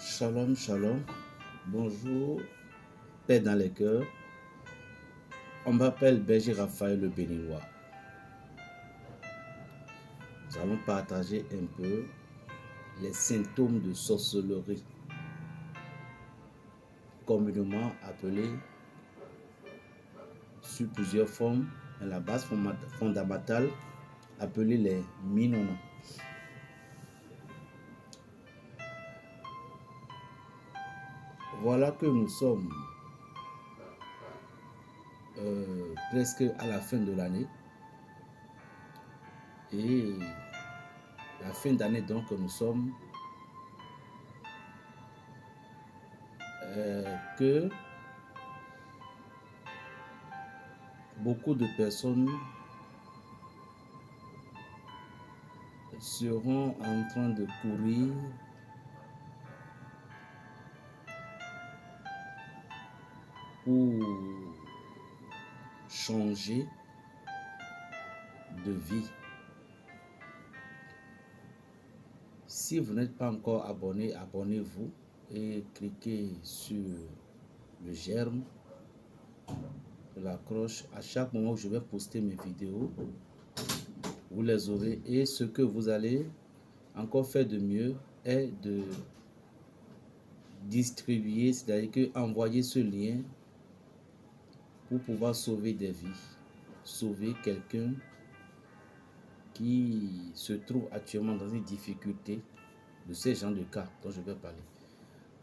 Shalom, shalom. Bonjour, paix dans les cœurs. On m'appelle Berger Raphaël le Béninois. Nous allons partager un peu les symptômes de sorcellerie, communément appelés sous plusieurs formes, à la base fondamentale appelée les Minona. Voilà que nous sommes presque à la fin de l'année. Et la fin d'année, donc, nous sommes que beaucoup de personnes seront en train de courir pour changer de vie. Si vous n'êtes pas encore abonné, abonnez-vous et cliquez sur le germe de la cloche. À chaque moment où je vais poster mes vidéos, vous les aurez. Et ce que vous allez encore faire de mieux est de distribuer, c'est-à-dire que envoyer ce lien pour pouvoir sauver des vies, sauver quelqu'un qui se trouve actuellement dans une difficulté de ces genres de cas dont je vais parler.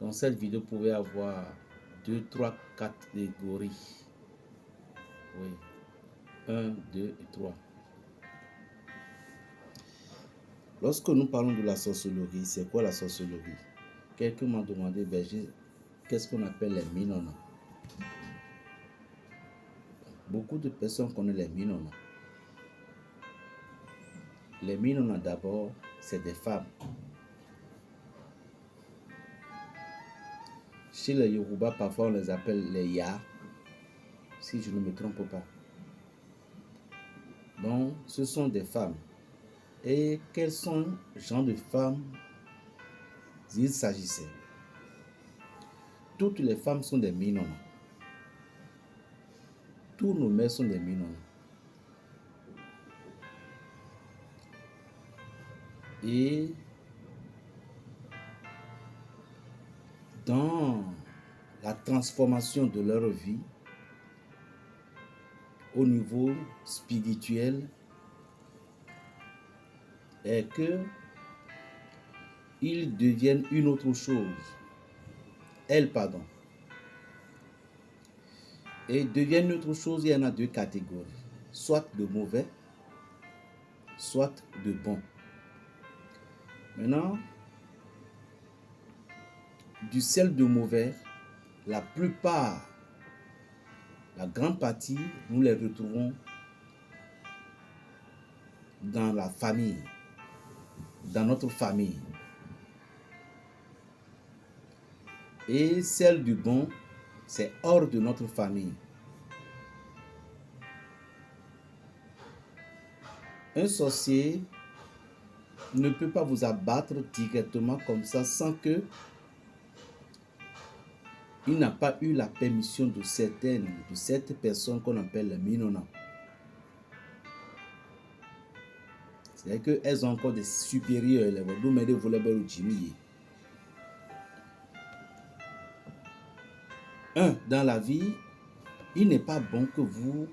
Dans cette vidéo, vous pouvez avoir 2, 3 catégories. Oui. 1, 2 et 3. Lorsque nous parlons de la sorcellerie, c'est quoi la sorcellerie? Quelqu'un m'a demandé, Berger, qu'est-ce qu'on appelle les Minona? Beaucoup de personnes connaissent les Minona. Les Minona, d'abord, c'est des femmes. Chez les Yoruba, parfois on les appelle les Ya, si je ne me trompe pas. Donc, ce sont des femmes. Et quels sont les genres de femmes il s'agissait? Toutes les femmes sont des Minona. Tous nos mères sont des Minona. Et dans la transformation de leur vie, au niveau spirituel, est que ils deviennent une autre chose. Elles, pardon. Et deviennent une autre chose, il y en a deux catégories. Soit de mauvais, soit de bon. Maintenant, du sel de mauvais, la plupart, la grande partie, nous les retrouvons dans la famille, dans notre famille. Et celle du bon, c'est hors de notre famille. Un sorcier ne peut pas vous abattre directement comme ça sans que il n'a pas eu la permission de cette personne qu'on appelle les Minona. C'est-à-dire qu'elles ont encore des supérieurs. Dans la vie, il n'est pas bon que vous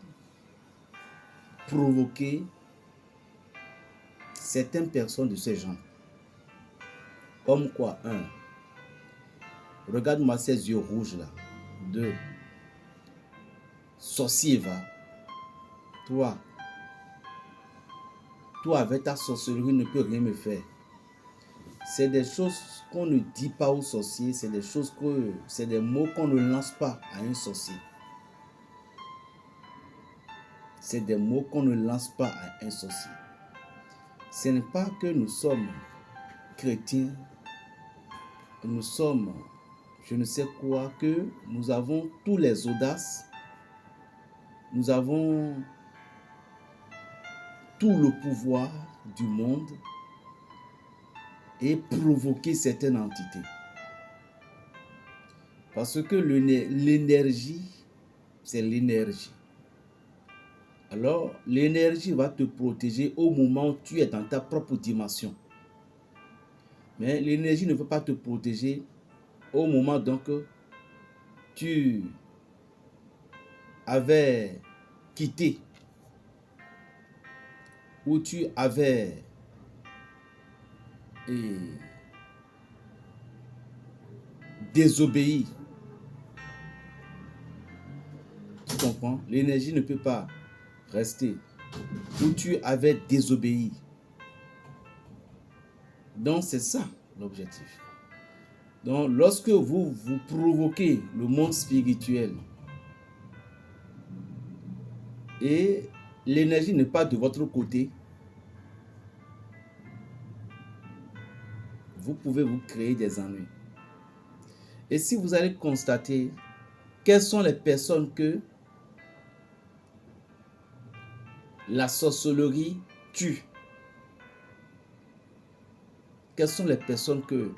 provoquez certaines personnes de ce genre. Comme quoi? 1. Regarde-moi ces yeux rouges là. 2. Sorcier va. 3. Toi avec ta sorcellerie ne peux rien me faire. C'est des choses qu'on ne dit pas aux sorciers, c'est des mots qu'on ne lance pas à un sorcier. C'est des mots qu'on ne lance pas à un sorcier. Ce n'est pas que nous sommes chrétiens, nous sommes, je ne sais quoi, que nous avons tous les audaces, nous avons tout le pouvoir du monde et provoquer certaines entités. Parce que l'énergie, c'est l'énergie. Alors, l'énergie va te protéger au moment où tu es dans ta propre dimension. Mais l'énergie ne peut pas te protéger au moment donc tu avais quitté ou tu avais désobéi. Tu comprends? L'énergie ne peut pas rester où tu avais désobéi. Donc c'est ça l'objectif. Donc lorsque vous provoquez le monde spirituel et l'énergie n'est pas de votre côté, vous pouvez vous créer des ennuis. Et si vous allez constater quelles sont les personnes que la sorcellerie tue, quelles sont les personnes que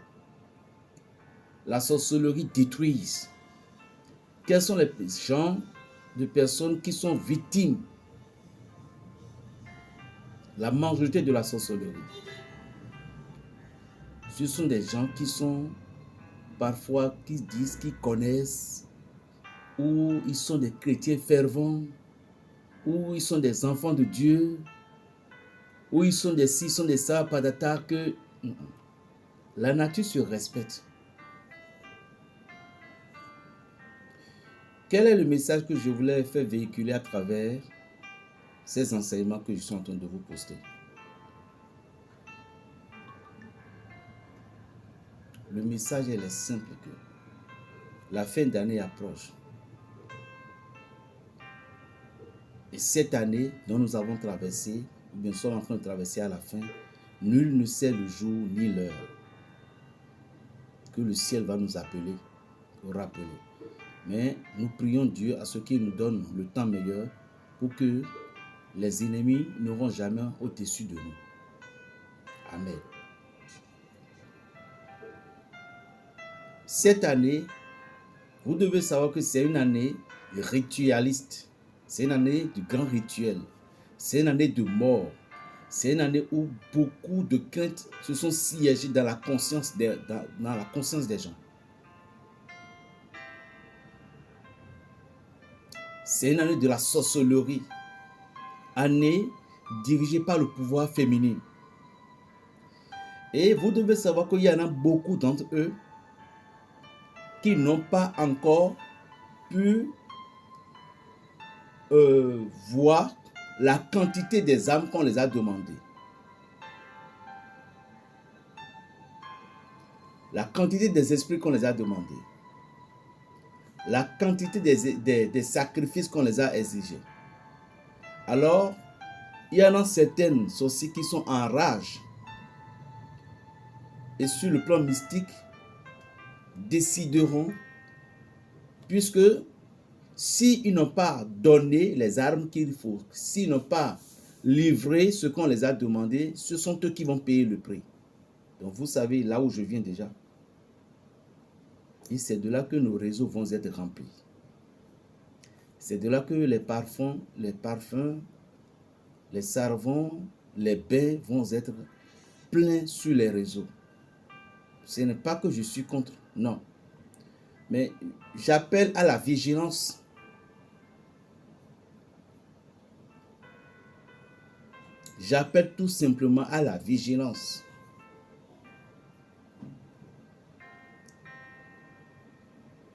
la sorcellerie détruise, quels sont les gens de personnes qui sont victimes, la majorité de la sorcellerie. Ce sont des gens qui sont parfois, qui disent qu'ils connaissent, ou ils sont des chrétiens fervents, ou ils sont des enfants de Dieu, ou ils sont des ci, ils sont des ça, padata, que la nature se respecte. Quel est le message que je voulais faire véhiculer à travers ces enseignements que je suis en train de vous poster? Le message est simple que la fin d'année approche. Et cette année dont nous avons traversé, ou bien nous sommes en train de traverser à la fin, nul ne sait le jour ni l'heure que le ciel va nous appeler, ou rappeler. Mais nous prions Dieu à ce qu'il nous donne le temps meilleur pour que les ennemis n'auront jamais au-dessus de nous. Amen. Cette année, vous devez savoir que c'est une année ritualiste. C'est une année de grands rituels. C'est une année de mort. C'est une année où beaucoup de craintes se sont siégées dans la conscience des gens. C'est une année de la sorcellerie. Année dirigée par le pouvoir féminin. Et vous devez savoir qu'il y en a beaucoup d'entre eux qui n'ont pas encore pu voir la quantité des âmes qu'on les a demandées. La quantité des esprits qu'on les a demandés. La quantité des sacrifices qu'on les a exigés. Alors, il y en a certaines aussi qui sont en rage. Et sur le plan mystique, décideront, puisque s'ils n'ont pas donné les armes qu'il faut, s'ils n'ont pas livré ce qu'on les a demandé, ce sont eux qui vont payer le prix. Donc vous savez là où je viens déjà. Et c'est de là que nos réseaux vont être remplis. C'est de là que les parfums, les savons, les bains vont être pleins sur les réseaux. Ce n'est pas que je suis contre, non. Mais j'appelle à la vigilance. J'appelle tout simplement à la vigilance.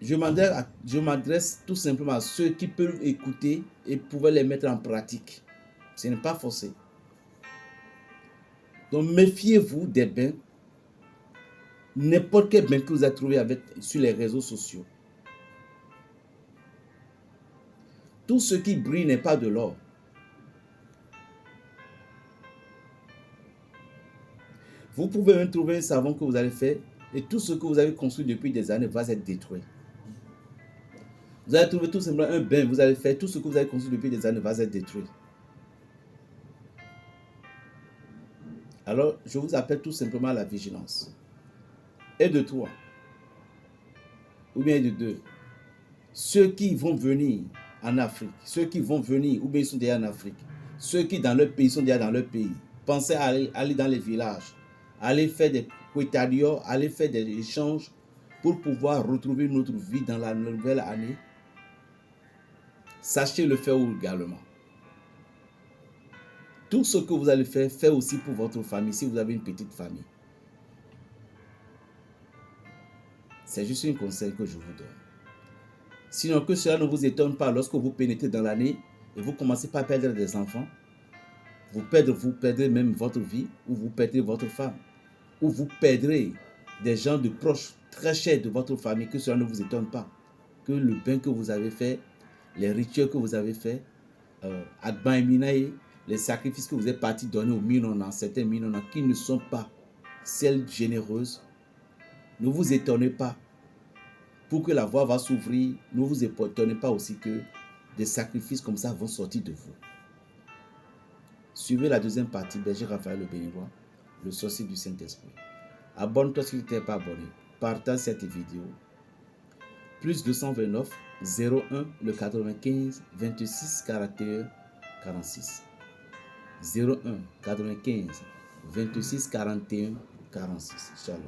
Je m'adresse tout simplement à ceux qui peuvent écouter et pouvoir les mettre en pratique. Ce n'est pas forcé. Donc méfiez-vous des bains. N'importe quel bain que vous avez trouvé sur les réseaux sociaux. Tout ce qui brille n'est pas de l'or. Vous pouvez même trouver un savon que vous allez faire et tout ce que vous avez construit depuis des années va être détruit. Vous allez trouver tout simplement un bain, vous allez faire tout ce que vous avez construit depuis des années va être détruit. Alors, je vous appelle tout simplement à la vigilance. Et de toi. ou bien de deux. Ceux qui vont venir en Afrique, ceux qui vont venir, ou bien ils sont déjà en Afrique, ceux qui dans leur pays sont déjà dans leur pays, pensez à aller dans les villages, aller faire des quétadios, aller faire des échanges pour pouvoir retrouver notre vie dans la nouvelle année. Sachez le faire également. Tout ce que vous allez faire, faites aussi pour votre famille, si vous avez une petite famille. C'est juste un conseil que je vous donne. Sinon, que cela ne vous étonne pas lorsque vous pénétrez dans l'année et vous commencez par perdre des enfants. Vous perdrez même votre vie, ou vous perdrez votre femme, ou vous perdrez des gens de proches très chers de votre famille, que cela ne vous étonne pas. Que le bain que vous avez fait, les rituels que vous avez fait, Agba et Minae, les sacrifices que vous êtes partis donner aux Minona, certains Minona qui ne sont pas celles généreuses, ne vous étonnez pas. Pour que la voie va s'ouvrir, ne vous étonnez pas aussi que des sacrifices comme ça vont sortir de vous. Suivez la deuxième partie, Berger Raphaël le Béninois, le sorcier du Saint-Esprit. Abonne-toi si tu n'es pas abonné. Partage cette vidéo. Plus 229 01 le 95 26 41 46. 01 95 26 41 46. Shalom.